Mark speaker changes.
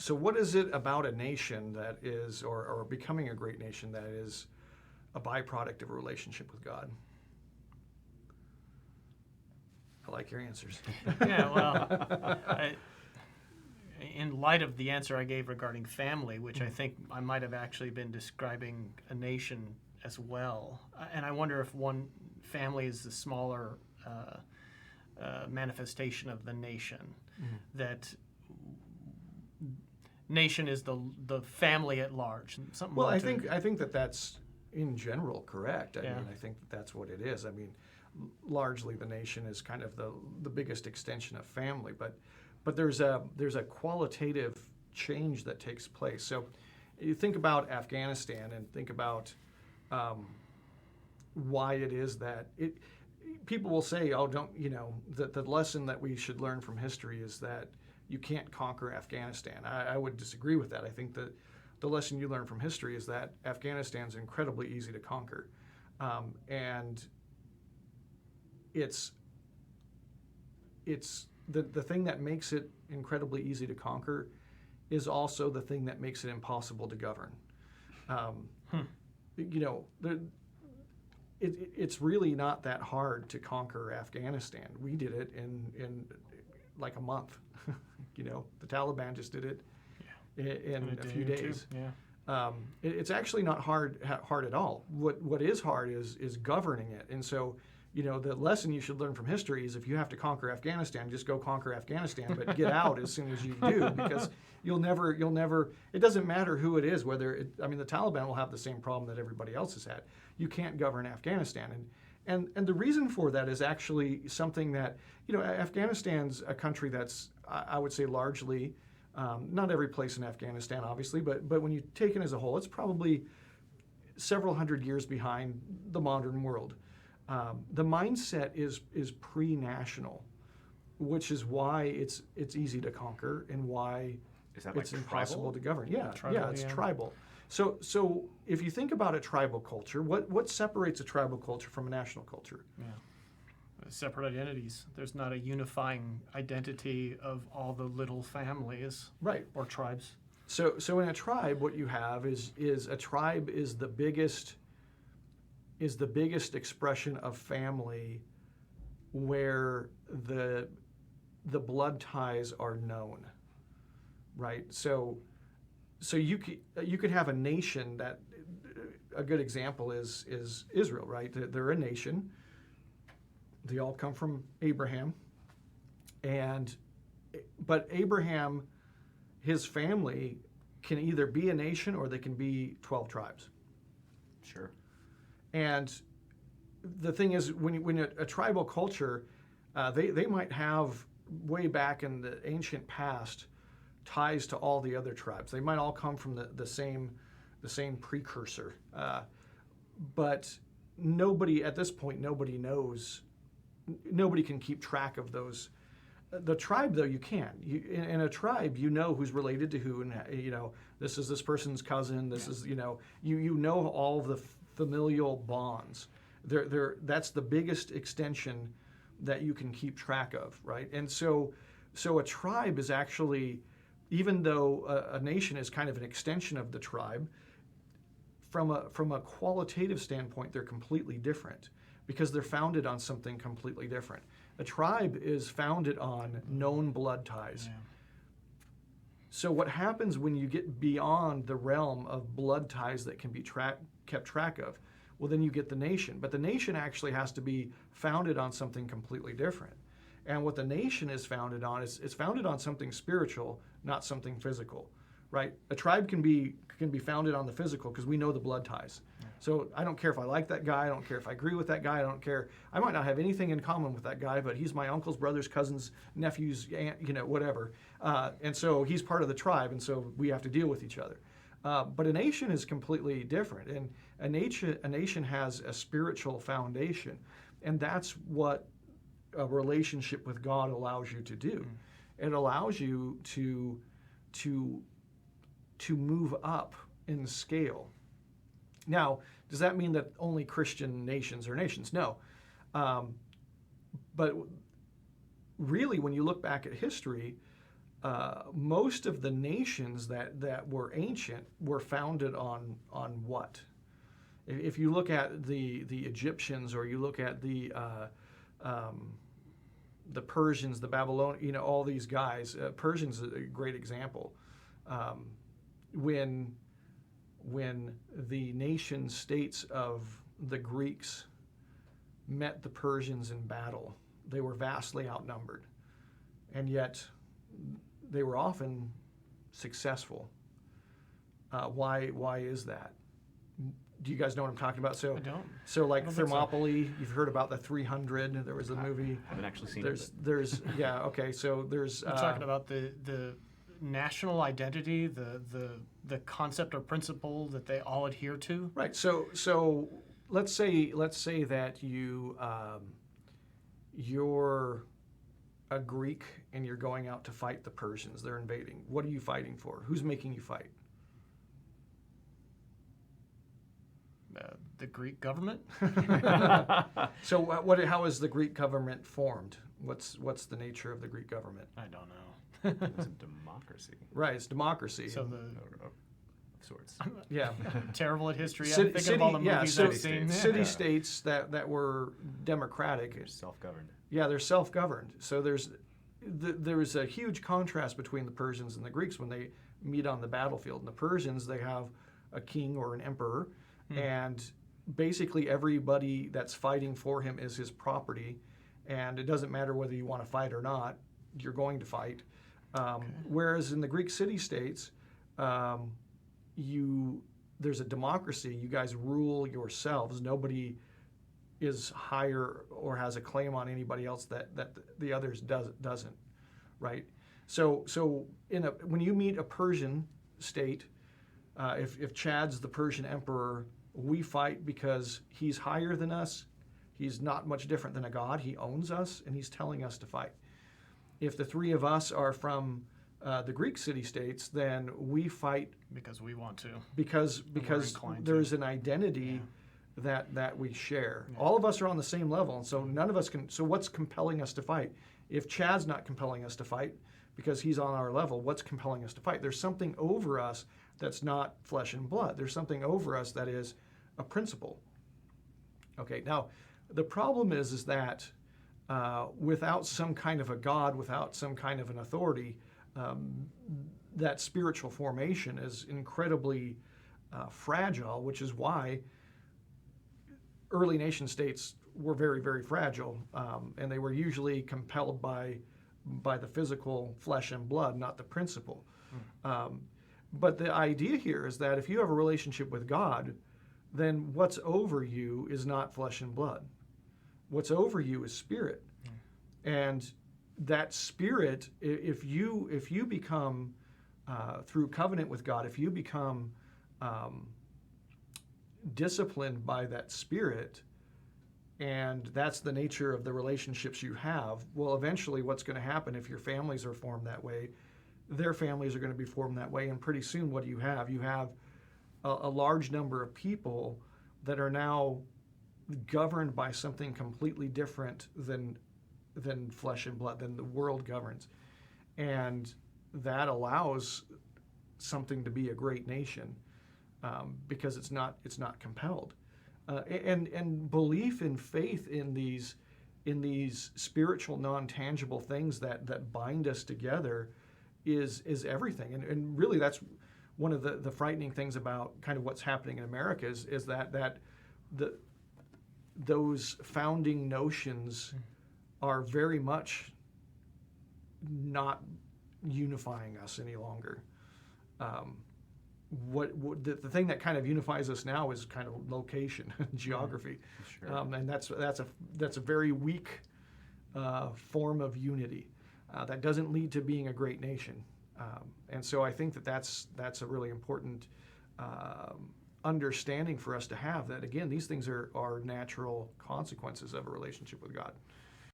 Speaker 1: so what is it about a nation that is, or becoming a great nation that is a byproduct of a relationship with God? I like your answers.
Speaker 2: Yeah, well, in light of the answer I gave regarding family, which I think I might have actually been describing a nation as well, and I wonder if one family is the smaller manifestation of the nation. That nation is the family at large. Something
Speaker 1: Well,
Speaker 2: more
Speaker 1: I
Speaker 2: to-
Speaker 1: think that that's in general correct. I
Speaker 2: Yeah.
Speaker 1: mean, I think that's what it is. I mean, largely the nation is kind of the biggest extension of family, but there's a qualitative change that takes place. So you think about Afghanistan and think about why it is that it. People will say, "Oh, don't you know?" That the lesson that we should learn from history is that you can't conquer Afghanistan. I would disagree with that. I think that the lesson you learn from history is that Afghanistan's incredibly easy to conquer, and it's the thing that makes it incredibly easy to conquer is also the thing that makes it impossible to govern. You know, it's really not that hard to conquer Afghanistan. We did it in like a month. You know, the Taliban just did it in a few
Speaker 2: day or two.
Speaker 1: days.
Speaker 2: Yeah.
Speaker 1: It's actually not hard at all. What is hard is governing it. And so, you know, the lesson you should learn from history is if you have to conquer Afghanistan, just go conquer Afghanistan, but get out as soon as you do, because you'll never. It doesn't matter who it is. The Taliban will have the same problem that everybody else has had. You can't govern Afghanistan, and the reason for that is actually something that, you know, Afghanistan's a country that's, I would say, largely. Not every place in Afghanistan, obviously, but when you take it as a whole, it's probably several hundred years behind the modern world. The mindset is pre-national, which is why it's easy to conquer and why
Speaker 3: Is that
Speaker 1: it's
Speaker 3: like
Speaker 1: impossible
Speaker 3: tribal?
Speaker 1: to govern. Yeah,
Speaker 2: Tribal,
Speaker 1: it's
Speaker 2: yeah.
Speaker 1: tribal. So if you think about a tribal culture, what separates a tribal culture from a national culture?
Speaker 2: Yeah. Separate identities. There's not a unifying identity of all the little families
Speaker 1: Right.
Speaker 2: or tribes.
Speaker 1: So in a tribe, what you have is a tribe is the biggest expression of family where the blood ties are known, right? So you could have a nation that, a good example is Israel, right? They're a nation. They all come from Abraham, but Abraham, his family can either be a nation or they can be 12 tribes.
Speaker 3: Sure.
Speaker 1: And the thing is, when a tribal culture, they might have way back in the ancient past ties to all the other tribes. They might all come from the same precursor, but nobody at this point, nobody knows. Nobody can keep track of those. The tribe, though, you can. In a tribe, you know who's related to who, and you know this is this person's cousin. This is, you know, you know all of the familial bonds. That's the biggest extension that you can keep track of, right? And so a tribe is actually, even though a nation is kind of an extension of the tribe, from a qualitative standpoint, they're completely different because they're founded on something completely different. A tribe is founded on known blood ties.
Speaker 2: Yeah.
Speaker 1: So what happens when you get beyond the realm of blood ties that can be kept track of? Well, then you get the nation. But the nation actually has to be founded on something completely different. And what the nation is founded on is it's founded on something spiritual, not something physical, right? A tribe can be founded on the physical because we know the blood ties. Yeah. So I don't care if I like that guy. I don't care if I agree with that guy. I don't care. I might not have anything in common with that guy, but he's my uncle's brother's cousin's nephew's aunt, you know, whatever. And so he's part of the tribe, and so we have to deal with each other. But a nation is completely different, and a nation has a spiritual foundation, and that's what a relationship with God allows you to do. It allows you to move up in scale. Now, does that mean that only Christian nations are nations? No. But really, when you look back at history, most of the nations that were ancient were founded on what? If you look at the Egyptians, or you look at the Persians, the Babylonians, all these guys. Persians is a great example. When the nation states of the Greeks met the Persians in battle, they were vastly outnumbered, and yet they were often successful. Why is that? Do you guys know what I'm talking about? So
Speaker 2: I don't.
Speaker 1: So like
Speaker 2: I don't think so.
Speaker 1: Thermopylae, you've heard about the 300. There was a movie.
Speaker 3: I haven't actually seen
Speaker 1: There's yeah, okay. So there's
Speaker 2: You're talking about the national identity, the concept or principle that they all adhere to.
Speaker 1: right. So let's say that you're a Greek and you're going out to fight the Persians. They're invading. What are you fighting for? Who's making you fight?
Speaker 2: The Greek government.
Speaker 1: So how is the Greek government formed? What's the nature of the Greek government?
Speaker 2: I don't know.
Speaker 3: It's a democracy
Speaker 1: Right, it's democracy.
Speaker 2: So
Speaker 3: of sorts.
Speaker 1: yeah.
Speaker 2: I'm terrible at history.
Speaker 1: City-
Speaker 2: I'm thinking of all the movies
Speaker 1: so
Speaker 2: I've seen.
Speaker 1: city
Speaker 3: Yeah.
Speaker 1: states that were democratic.
Speaker 3: They're self-governed.
Speaker 1: Yeah, they're self-governed. So there's a huge contrast between the Persians and the Greeks when they meet on the battlefield. In the Persians, they have a king or an emperor, and basically everybody that's fighting for him is his property, and it doesn't matter whether you want to fight or not, you're going to fight. Whereas in the Greek city-states, there's a democracy. You guys rule yourselves. Nobody is higher or has a claim on anybody else that the others doesn't, right? So when you meet a Persian state, if Chad's the Persian emperor, we fight because he's higher than us. He's not much different than a god. He owns us, and he's telling us to fight. If the three of us are from the Greek city-states, then we fight
Speaker 2: Because we want to.
Speaker 1: because
Speaker 2: inclined
Speaker 1: there's an identity that we share.
Speaker 2: Yeah.
Speaker 1: All of us are on the same level, and so none of us can. So what's compelling us to fight? If Chad's not compelling us to fight because he's on our level, what's compelling us to fight? There's something over us that's not flesh and blood. There's something over us that is a principle. Okay, now the problem is that without some kind of a God, without some kind of an authority, that spiritual formation is incredibly fragile, which is why early nation states were very, very fragile, and they were usually compelled by the physical flesh and blood, not the principle. But the idea here is that if you have a relationship with God, then what's over you is not flesh and blood. What's over you is spirit. And that spirit, if you become, through covenant with God, if you become disciplined by that spirit, and that's the nature of the relationships you have, well, eventually what's going to happen if your families are formed that way, their families are going to be formed that way, and pretty soon what do you have? You have a large number of people that are now governed by something completely different than flesh and blood, than the world governs. And that allows something to be a great nation because it's not compelled. And belief and faith in these spiritual, non-tangible things that bind us together is everything. And really that's one of the frightening things about kind of what's happening in America is that those founding notions are very much not unifying us any longer. The thing that kind of unifies us now is kind of location, geography,
Speaker 3: Sure.
Speaker 1: and that's a very weak form of unity that doesn't lead to being a great nation. And so I think that's a really important understanding for us to have, that again these things are natural consequences of a relationship with God.